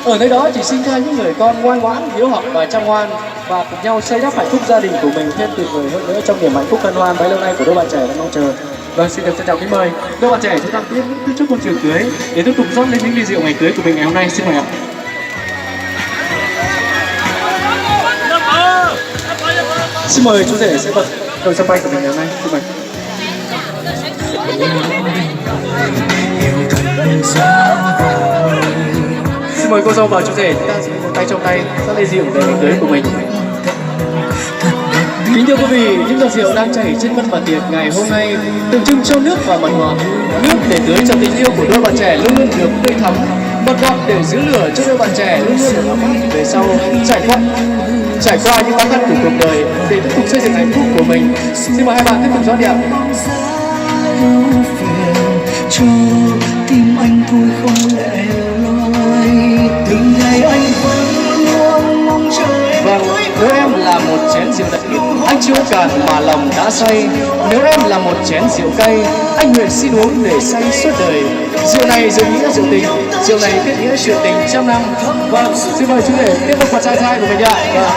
Ở nơi đó chỉ sinh ra những người con ngoan ngoãn, hiếu học và chăm ngoan, và cùng nhau xây đắp hạnh phúc gia đình của mình thêm tuyệt vời hơn nữa trong niềm hạnh phúc hân hoan bấy lâu nay của đôi bạn trẻ đang mong chờ. Vâng, xin được trân trọng kính mời đôi bạn trẻ chúng ta tiếp chúc con trường cưới để tiếp tục rót lên những ly rượu ngày cưới của mình ngày hôm nay. Xin mời ạ. Xin mời chú rể sẽ bật đầu sâm bay của mình ngày hôm nay. Xin mời. Xin mời cô dâu và chú rể chúng ta sẽ một tay trong tay rót ly rượu để ngày cưới của mình. Kính thưa quý vị, những giọt rượu đang chảy trên vân bàn tiệc ngày hôm nay tượng trưng cho nước và mật ngọt. Nước để tưới cho tình yêu của đôi bạn trẻ luôn luôn được tươi thắm, mật ngọt để giữ lửa cho đôi bạn trẻ luôn luôn được ấm áp về sau trải qua những khó khăn của cuộc đời để tiếp tục xây dựng hạnh phúc của mình. Xin mời hai bạn tiếp tục rót rượu. Cho tim anh thôi không lẻ loi, từng ngày anh vẫn luôn mong chờ. Vâng, nếu em là một chén rượu đặc biệt, anh chưa cạn mà lòng đã say. Nếu em là một chén rượu cay, anh nguyện xin uống để say suốt đời. Rượu này dường nghĩa rượu tình, rượu này kết nghĩa chuyện tình trăm năm. Vâng, xin mời chú rể tiếp tục vào trai của mình ạ. Vâng.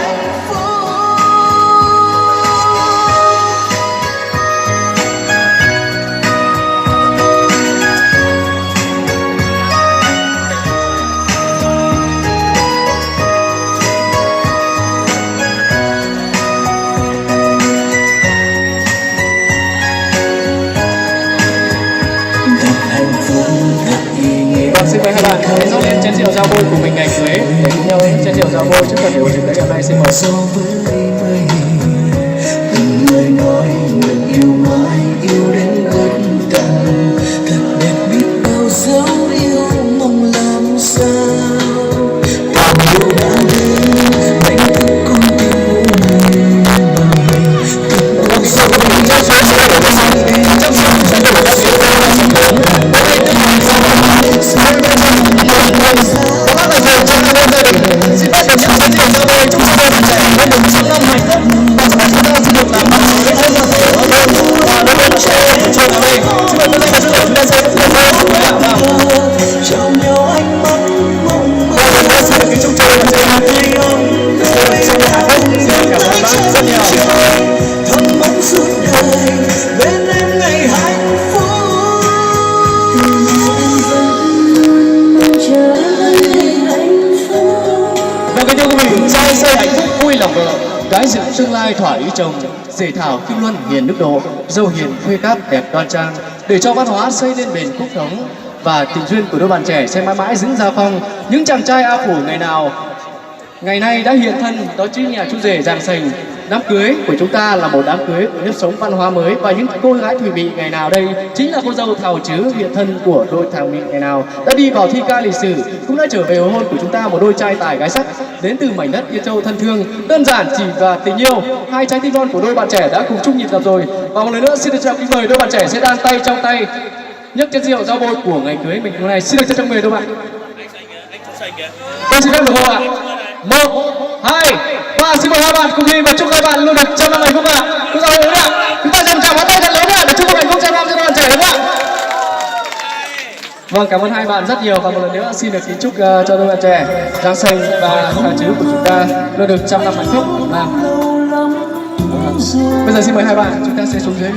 Vâng, xin mời hai bạn hãy rót lên chén rượu giao bôi của mình ngày cưới để cùng nhau chén rượu giao bôi trước phần điều chỉnh ngày hôm nay. Xin mời. So với mây, từng lời nói nguyện yêu mãi, yêu đến gần tận, thật đẹp biết bao dấu yêu mong làm sao. Tạm yêu đã đến đánh thức con tim mình bằng từng bao dấu gái rượu tương lai thỏa ý chồng, rể thảo kim luân hiền đức độ, dâu hiền khuê cát đẹp đoan trang, để cho văn hóa xây lên bền quốc thống và tình duyên của đôi bạn trẻ sẽ mãi mãi giữ gia phong. Những chàng trai A Phủ ngày nay đã hiện thân, đó chính nhà chú rể Giàng Sành. Đám cưới của chúng ta là một đám cưới của nếp sống văn hóa mới, và những cô gái thùy mị ngày nào đây chính là cô dâu Thảo Chứ, hiện thân của đôi thảo mị ngày nào đã đi vào thi ca lịch sử, cũng đã trở về hồi hôn của chúng ta, một đôi trai tài gái sắc đến từ mảnh đất Yên Châu thân thương, đơn giản chỉ và tình yêu. Hai trái tim non của đôi bạn trẻ đã cùng chung nhịp đập rồi, và một lần nữa xin được chào kính mời đôi bạn trẻ sẽ đan tay trong tay nhấc chén rượu giao bôi của ngày cưới mình hôm nay. Xin được trân trọng mời đôi bạn. Tôi xin phép được không ạ? 1, 2, 3, xin mời hai bạn cùng đi và chúc hai bạn luôn được trăm năm hạnh phúc ạ. Chúng ta ơi ạ, chúng ta dành chào bắt tay thật lớn ạ để chúc mừng hạnh phúc trăm năm cho các bạn trẻ đúng không ạ? Vâng, cảm ơn hai bạn rất nhiều, và một lần nữa xin được kính chúc cho đôi bạn trẻ Giàng Sành và Thảo Chứ của chúng ta luôn được trăm năm hạnh phúc. Bây giờ xin mời hai bạn chúng ta sẽ xuống dưới